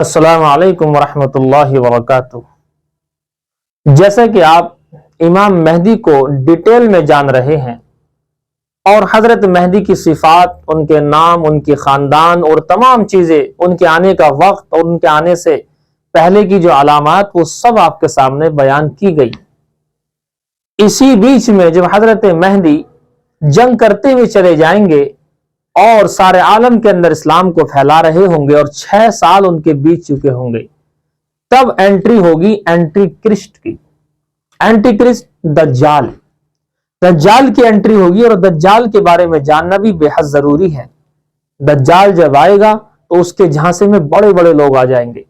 السلام علیکم ورحمۃ اللہ وبرکاتہ۔ جیسا کہ آپ امام مہدی کو ڈیٹیل میں جان رہے ہیں اور حضرت مہدی کی صفات، ان کے نام، ان کی خاندان اور تمام چیزیں، ان کے آنے کا وقت اور ان کے آنے سے پہلے کی جو علامات، وہ سب آپ کے سامنے بیان کی گئی۔ اسی بیچ میں جب حضرت مہدی جنگ کرتے ہوئے چلے جائیں گے اور سارے عالم کے اندر اسلام کو پھیلا رہے ہوں گے اور 6 سال ان کے بیت چکے ہوں گے، تب انٹری ہوگی اینٹی کرسٹ کی۔ اینٹی کرسٹ دجال کی انٹری ہوگی، اور دجال کے بارے میں جاننا بھی بے حد ضروری ہے۔ دجال جب آئے گا تو اس کے جھانسے میں بڑے بڑے لوگ آ جائیں گے،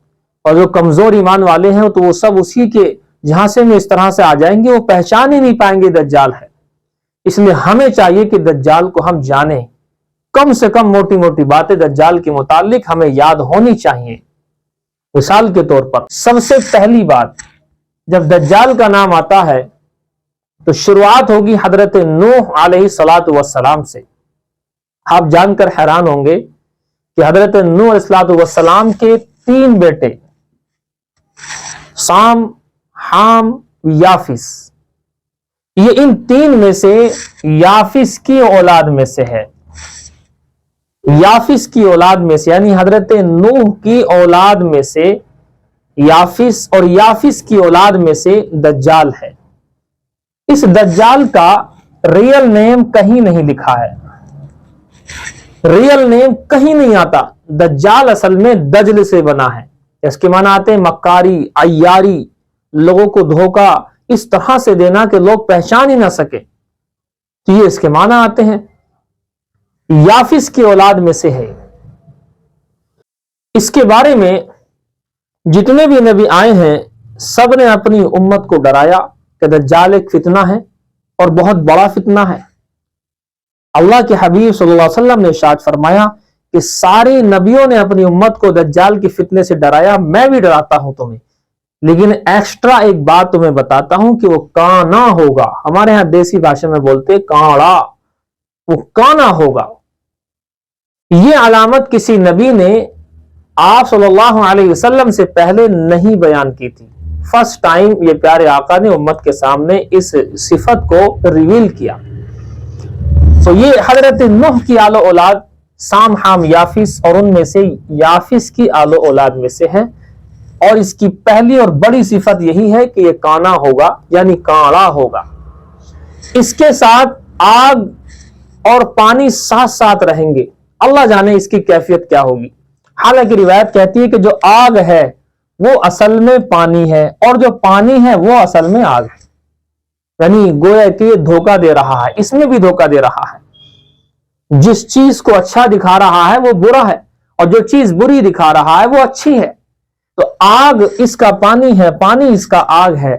اور جو کمزور ایمان والے ہیں تو وہ سب اسی کے جھانسے میں اس طرح سے آ جائیں گے، وہ پہچان ہی نہیں پائیں گے دجال ہے۔ اس لیے ہمیں چاہیے کہ دجال کو ہم جانیں، کم سے کم موٹی موٹی باتیں دجال کے متعلق ہمیں یاد ہونی چاہیے۔ مثال کے طور پر سب سے پہلی بات، جب دجال کا نام آتا ہے تو شروعات ہوگی حضرت نوح علیہ السلام سے۔ آپ جان کر حیران ہوں گے کہ حضرت نوح علیہ السلام کے 3 بیٹے، سام، حام، یافس، یہ ان 3 میں سے یافس کی اولاد میں سے ہے۔ یافس کی اولاد میں سے یعنی حضرت نوح کی اولاد میں سے یافس، اور یافس کی اولاد میں سے دجال ہے۔ اس دجال کا ریئل نیم کہیں نہیں لکھا ہے، ریئل نیم کہیں نہیں آتا۔ دجال اصل میں دجل سے بنا ہے، اس کے معنی آتے ہیں مکاری، عیاری، لوگوں کو دھوکہ اس طرح سے دینا کہ لوگ پہچان ہی نہ سکے، تو یہ اس کے معنی آتے ہیں۔ یافس کی اولاد میں سے ہے۔ اس کے بارے میں جتنے بھی نبی آئے ہیں سب نے اپنی امت کو ڈرایا کہ دجال ایک فتنہ ہے اور بہت بڑا فتنہ ہے۔ اللہ کے حبیب صلی اللہ علیہ وسلم نے ارشاد فرمایا کہ سارے نبیوں نے اپنی امت کو دجال کے فتنے سے ڈرایا، میں بھی ڈراتا ہوں تمہیں، لیکن ایکسٹرا ایک بات تمہیں بتاتا ہوں کہ وہ کانا ہوگا۔ ہمارے ہاں دیسی بھاشا میں بولتے کاڑا، وہ کانا ہوگا۔ یہ علامت کسی نبی نے آپ صلی اللہ علیہ وسلم سے پہلے نہیں بیان کی تھی۔ فرسٹ ٹائم یہ پیارے آقا نے امت کے سامنے اس صفت کو ریویل کیا۔ تو یہ حضرت نوح کی آل و اولاد سام، حام، یافس، اور ان میں سے یافس کی آل و اولاد میں سے ہے، اور اس کی پہلی اور بڑی صفت یہی ہے کہ یہ کانا ہوگا یعنی کاڑا ہوگا۔ اس کے ساتھ آگ اور پانی ساتھ ساتھ رہیں گے، اللہ جانے اس کی کیفیت کیا ہوگی۔ حالانکہ روایت کہتی ہے کہ جو آگ ہے وہ اصل میں پانی ہے، اور جو پانی ہے وہ اصل میں آگ ہے، یعنی گویا کہ یہ دھوکہ دے رہا ہے، اس میں بھی دھوکہ دے رہا ہے۔ جس چیز کو اچھا دکھا رہا ہے وہ برا ہے، اور جو چیز بری دکھا رہا ہے وہ اچھی ہے۔ تو آگ اس کا پانی ہے، پانی اس کا آگ ہے۔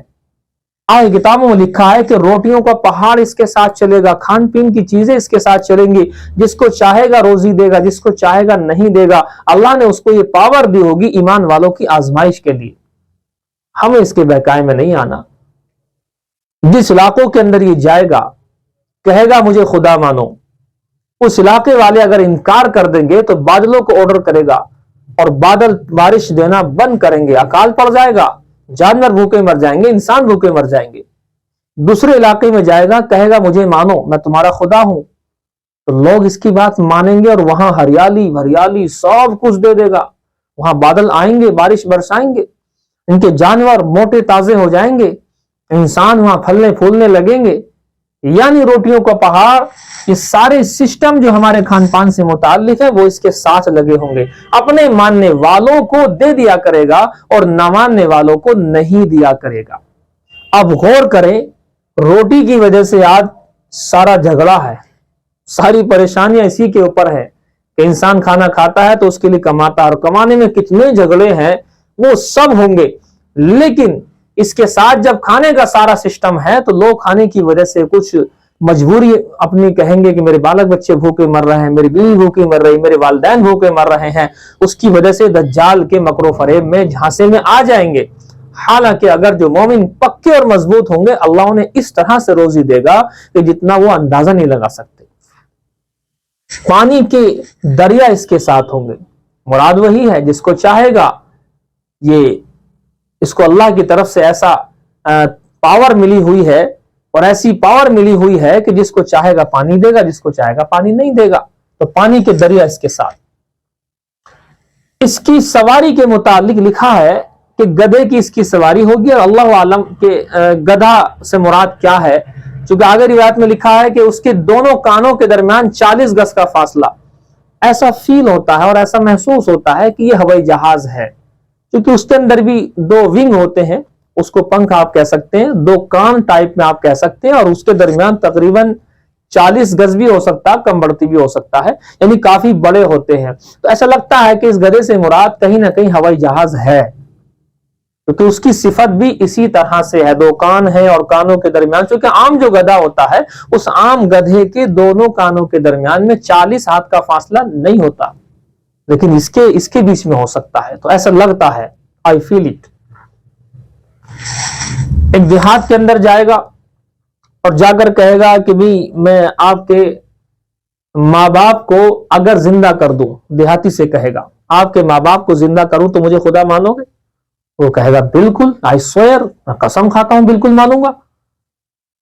آج کتابوں میں لکھا ہے کہ روٹیوں کا پہاڑ اس کے ساتھ چلے گا، کھان پین کی چیزیں اس کے ساتھ چلیں گی، جس کو چاہے گا روزی دے گا، جس کو چاہے گا نہیں دے گا۔ اللہ نے اس کو یہ پاور دی ہوگی ایمان والوں کی آزمائش کے لیے۔ ہمیں اس کے بہکاوے میں نہیں آنا۔ جس علاقوں کے اندر یہ جائے گا، کہے گا مجھے خدا مانو، اس علاقے والے اگر انکار کر دیں گے تو بادلوں کو آرڈر کرے گا اور بادل بارش دینا بند کریں گے، اکال پڑ جائے گا، جانور بھوکے مر جائیں گے، انسان بھوکے مر جائیں گے۔ دوسرے علاقے میں جائے گا، کہے گا مجھے مانو، میں تمہارا خدا ہوں، تو لوگ اس کی بات مانیں گے، اور وہاں ہریالی ہریالی سب کچھ دے دے گا، وہاں بادل آئیں گے، بارش برسائیں گے، ان کے جانور موٹے تازے ہو جائیں گے، انسان وہاں پھلنے پھولنے لگیں گے۔ یعنی روٹیوں کا پہاڑ، یہ سارے سسٹم جو ہمارے کھان پان سے متعلق ہے وہ اس کے ساتھ لگے ہوں گے۔ اپنے ماننے والوں کو دے دیا کرے گا اور نہ ماننے والوں کو نہیں دیا کرے گا۔ اب غور کریں، روٹی کی وجہ سے آج سارا جھگڑا ہے، ساری پریشانیاں اسی کے اوپر ہے کہ انسان کھانا کھاتا ہے تو اس کے لیے کماتا ہے، اور کمانے میں کتنے جھگڑے ہیں وہ سب ہوں گے۔ لیکن اس کے ساتھ جب کھانے کا سارا سسٹم ہے تو لوگ کھانے کی وجہ سے کچھ مجبوری اپنی کہیں گے کہ میرے بالک بچے بھوکے مر رہے ہیں، میری بیوی بھوکے مر رہی، میرے والدین بھوکے مر رہے ہیں، اس کی وجہ سے دجال کے مکر و فریب میں جھانسے میں آ جائیں گے۔ حالانکہ اگر جو مومن پکے اور مضبوط ہوں گے، اللہ انہیں اس طرح سے روزی دے گا کہ جتنا وہ اندازہ نہیں لگا سکتے۔ پانی کے دریا اس کے ساتھ ہوں گے، مراد وہی ہے جس کو چاہے گا یہ اس کو اللہ کی طرف سے ایسا پاور ملی ہوئی ہے اور ایسی پاور ملی ہوئی ہے کہ جس کو چاہے گا پانی دے گا، جس کو چاہے گا پانی نہیں دے گا. تو پانی کے دریا اس کے ساتھ. اس کی سواری کے متعلق لکھا ہے کہ گدھے کی اس کی سواری ہوگی، اور اللہ عالم کہ گدھا سے مراد کیا ہے، چونکہ آگے روایت میں لکھا ہے کہ اس کے دونوں کانوں کے درمیان 40 گز کا فاصلہ. ایسا فیل ہوتا ہے اور ایسا محسوس ہوتا ہے کہ یہ ہوائی جہاز ہے، کیونکہ اس کے اندر بھی 2 ونگ ہوتے ہیں، اس کو پنکھ آپ کہہ سکتے ہیں، 2 کان ٹائپ میں آپ کہہ سکتے ہیں، اور اس کے درمیان تقریباً 40 گز بھی ہو سکتا ہے، کم بڑھتی بھی ہو سکتا ہے، یعنی کافی بڑے ہوتے ہیں. تو ایسا لگتا ہے کہ اس گدھے سے مراد کہیں نہ کہیں ہوائی جہاز ہے، کیونکہ اس کی صفت بھی اسی طرح سے ہے. 2 کان ہے اور کانوں کے درمیان، چونکہ عام جو گدھا ہوتا ہے اس عام گدھے کے دونوں کانوں کے درمیان میں 40 ہاتھ کا فاصلہ نہیں ہوتا، لیکن اس کے بیچ میں ہو سکتا ہے. تو ایسا لگتا ہے، I feel it. ایک دیہات کے اندر جائے گا اور جا کر کہے گا کہ بھی میں آپ کے ماں باپ کو اگر زندہ کر دوں، دیہاتی سے کہے گا آپ کے ماں باپ کو زندہ کروں تو مجھے خدا مانو گے؟ وہ کہے گا بالکل، I swear، میں قسم کھاتا ہوں بالکل مانوں گا.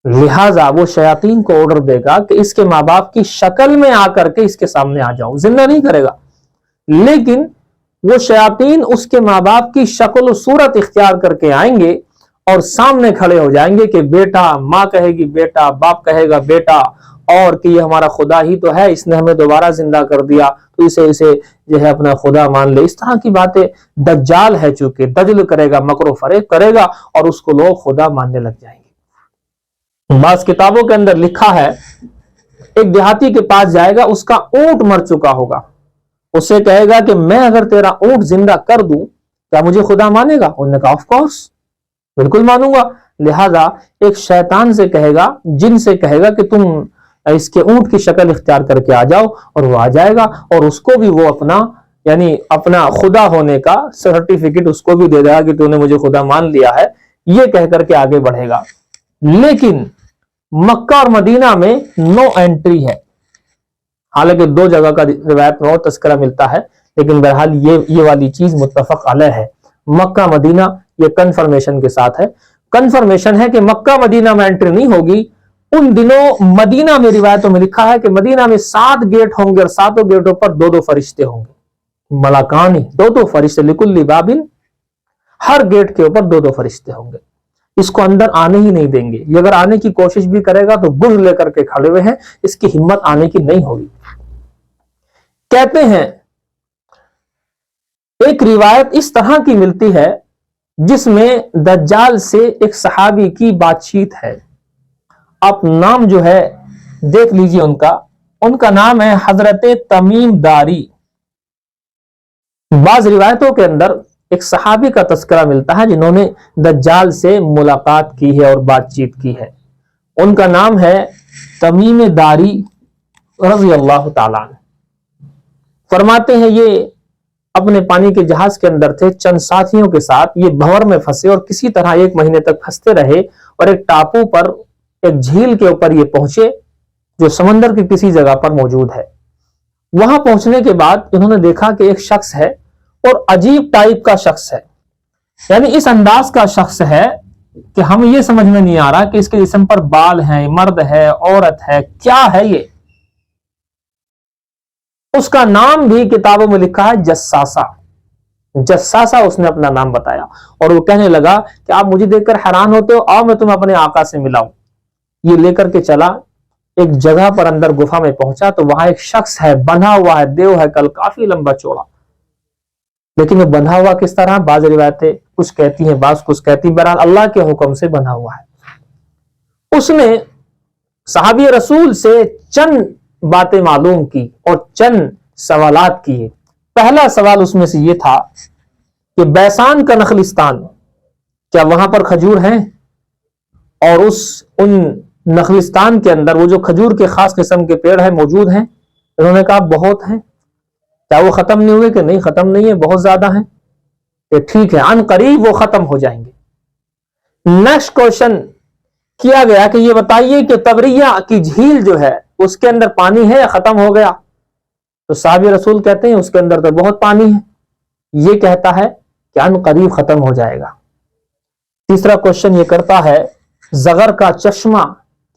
لہٰذا وہ شیاطین کو آرڈر دے گا کہ اس کے ماں باپ کی شکل میں آ کر کے اس کے سامنے آ جاؤ. زندہ نہیں کرے گا، لیکن وہ شیاطین اس کے ماں باپ کی شکل و صورت اختیار کر کے آئیں گے اور سامنے کھڑے ہو جائیں گے کہ بیٹا، ماں کہے گی بیٹا، باپ کہے گا بیٹا، اور کہ یہ ہمارا خدا ہی تو ہے، اس نے ہمیں دوبارہ زندہ کر دیا، تو اسے جو ہے اپنا خدا مان لے. اس طرح کی باتیں. دجال ہے چونکہ دجل کرے گا، مکر و فریب کرے گا، اور اس کو لوگ خدا ماننے لگ جائیں گے. بعض کتابوں کے اندر لکھا ہے ایک دیہاتی کے پاس جائے گا، اس کا اونٹ مر چکا ہوگا، اسے کہے گا کہ میں اگر تیرا اونٹ زندہ کر دوں کیا مجھے خدا مانے گا؟ انہوں نے کہا آف کورس، بالکل مانوں گا. لہذا ایک شیطان سے کہے گا، جن سے کہے گا کہ تم اس کے اونٹ کی شکل اختیار کر کے آ جاؤ، اور وہ آ جائے گا، اور اس کو بھی وہ اپنا خدا ہونے کا سرٹیفکیٹ اس کو بھی دے دے گا کہ تو نے مجھے خدا مان لیا ہے، یہ کہہ کر کے آگے بڑھے گا. لیکن مکہ اور مدینہ میں نو انٹری ہے. حالانکہ 2 جگہ کا روایت میں اور تذکرہ ملتا ہے، لیکن بہرحال یہ والی چیز متفق علیہ ہے. مکہ مدینہ یہ کنفرمیشن کے ساتھ ہے. کنفرمیشن ہے کہ مکہ مدینہ میں انٹری نہیں ہوگی. ان دنوں مدینہ میں روایتوں میں لکھا ہے کہ مدینہ میں 7 گیٹ ہوں گے، اور 7 گیٹوں پر 2 فرشتے ہوں گے، ملکانی، 2 فرشتے، لکل بابن، ہر گیٹ کے اوپر 2 فرشتے ہوں گے. اس کو اندر آنے ہی نہیں دیں گے. یہ اگر آنے کی کوشش بھی کرے گا تو گرز لے کر کے کھڑے ہوئے ہیں، اس کی ہمت آنے کی نہیں ہوگی. کہتے ہیں ایک روایت اس طرح کی ملتی ہے جس میں دجال سے ایک صحابی کی بات چیت ہے. آپ نام جو ہے دیکھ لیجئے ان کا نام ہے حضرت تمیم داری. بعض روایتوں کے اندر ایک صحابی کا تذکرہ ملتا ہے جنہوں نے دجال سے ملاقات کی ہے اور بات چیت کی ہے. ان کا نام ہے تمیم داری رضی اللہ تعالیٰ عنہ. فرماتے ہیں یہ اپنے پانی کے جہاز کے اندر تھے، چند ساتھیوں کے ساتھ یہ بھور میں پھنسے اور کسی طرح 1 مہینے تک پھنستے رہے، اور ایک ٹاپو پر، ایک جھیل کے اوپر یہ پہنچے جو سمندر کی کسی جگہ پر موجود ہے. وہاں پہنچنے کے بعد انہوں نے دیکھا کہ ایک شخص ہے، اور عجیب ٹائپ کا شخص ہے، یعنی اس انداز کا شخص ہے کہ ہمیں یہ سمجھ میں نہیں آ رہا کہ اس کے جسم پر بال ہیں، مرد ہے، عورت ہے، کیا ہے یہ. اس کا نام بھی کتابوں میں لکھا ہے جساسہ. جساسہ اس نے اپنا نام بتایا، اور وہ کہنے لگا کہ آپ مجھے دیکھ کر حیران ہوتے ہو، آؤ میں تمہیں اپنے آقا سے ملاؤں. یہ لے کر کے چلا، ایک جگہ پر اندر گفا میں پہنچا تو وہاں ایک شخص ہے، بندھا ہوا ہے، دیو ہے، کل کافی لمبا چوڑا. لیکن وہ بندھا ہوا کس طرح؟ بعض روایتیں کچھ کہتی ہیں، بعض کچھ کہتی ہیں، بہرحال اللہ کے حکم سے بندھا ہوا ہے. اس نے صحابی رسول سے چند باتیں معلوم کی اور چند سوالات کیے. پہلا سوال اس میں سے یہ تھا کہ بیسان کا نخلستان، کیا وہاں پر کھجور ہیں؟ اور ان نخلستان کے اندر وہ جو کھجور کے خاص قسم کے پیڑ ہیں موجود ہیں؟ انہوں نے کہا بہت ہیں. کیا وہ ختم نہیں ہوئے؟ کہ نہیں ختم نہیں ہے، بہت زیادہ ہیں. کہ ٹھیک ہے، عن قریب وہ ختم ہو جائیں گے. نیکسٹ کوشچن کیا گیا کہ یہ بتائیے کہ تبریہ کی جھیل جو ہے اس کے اندر پانی ہے یا ختم ہو گیا؟ تو صحابی رسول کہتے ہیں اس کے اندر تو بہت پانی ہے. یہ کہتا ہے کہ ان قریب ختم ہو جائے گا۔ تیسرا کوشچن یہ کرتا ہے زغر کا چشمہ،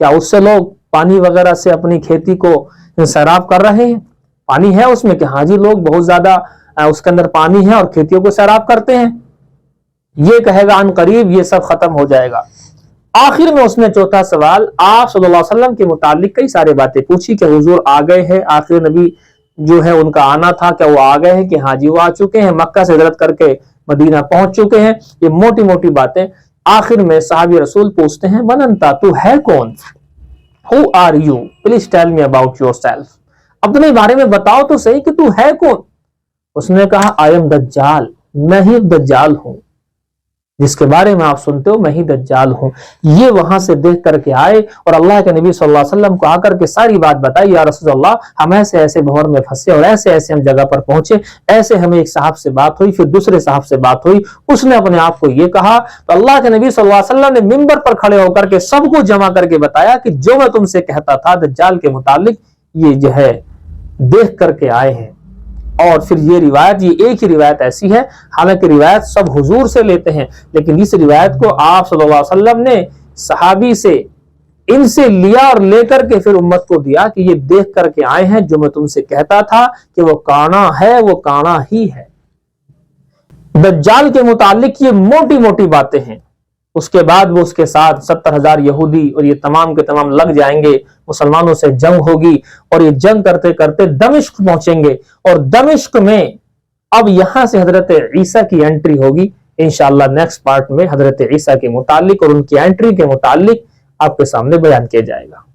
کیا اس سے لوگ پانی وغیرہ سے اپنی کھیتی کو سیراب کر رہے ہیں؟ پانی ہے اس میں کہ ہاں جی لوگ بہت زیادہ اس کے اندر پانی ہے اور کھیتیوں کو سیراب کرتے ہیں؟ یہ کہے گا ان قریب یہ سب ختم ہو جائے گا۔ آخر میں اس نے چوتھا سوال آپ صلی اللہ علیہ وسلم کے متعلق کئی سارے باتیں پوچھی کہ حضور آ گئے ہیں، آخر نبی جو ہے ان کا آنا تھا، کیا وہ آ گئے ہیں کہ ہاں جی وہ آ چکے ہیں، مکہ سے ہجرت کر کے مدینہ پہنچ چکے ہیں؟ یہ موٹی موٹی باتیں۔ آخر میں صحابی رسول پوچھتے ہیں من انت، تو ہے کون؟ Who are you? Please tell me about yourself. اپنے بارے میں بتاؤ تو صحیح کہ تو ہے کون؟ اس نے کہا I am دجال، میں ہی دجال ہوں، جس کے بارے میں آپ سنتے ہو میں ہی دجال ہوں۔ یہ وہاں سے دیکھ کر کے آئے اور اللہ کے نبی صلی اللہ علیہ وسلم کو آ کر کے ساری بات بتائی، یا رسول اللہ ہم ایسے ایسے بھور میں پھنسے اور ایسے ایسے ہم جگہ پر پہنچے، ایسے ہمیں ایک صاحب سے بات ہوئی، پھر دوسرے صاحب سے بات ہوئی، اس نے اپنے آپ کو یہ کہا، تو اللہ کے نبی صلی اللہ علیہ وسلم نے منبر پر کھڑے ہو کر کے سب کو جمع کر کے بتایا کہ جو میں تم سے کہتا تھا دجال کے متعلق یہ جو ہے دیکھ کر کے آئے ہیں۔ اور پھر یہ روایت، یہ ایک ہی روایت ایسی ہے، حالانکہ روایت سب حضور سے لیتے ہیں، لیکن اس روایت کو آپ صلی اللہ علیہ وسلم نے صحابی سے ان سے لیا اور لے کر کے پھر امت کو دیا کہ یہ دیکھ کر کے آئے ہیں جو میں تم سے کہتا تھا کہ وہ کانا ہے، وہ کانا ہی ہے۔ دجال کے متعلق یہ موٹی موٹی باتیں ہیں۔ اس کے بعد وہ اس کے ساتھ 70,000 یہودی اور یہ تمام کے تمام لگ جائیں گے، مسلمانوں سے جنگ ہوگی اور یہ جنگ کرتے کرتے دمشق پہنچیں گے، اور دمشق میں اب یہاں سے حضرت عیسیٰ کی انٹری ہوگی۔ انشاءاللہ نیکسٹ پارٹ میں حضرت عیسیٰ کے متعلق اور ان کی انٹری کے متعلق آپ کے سامنے بیان کیا جائے گا۔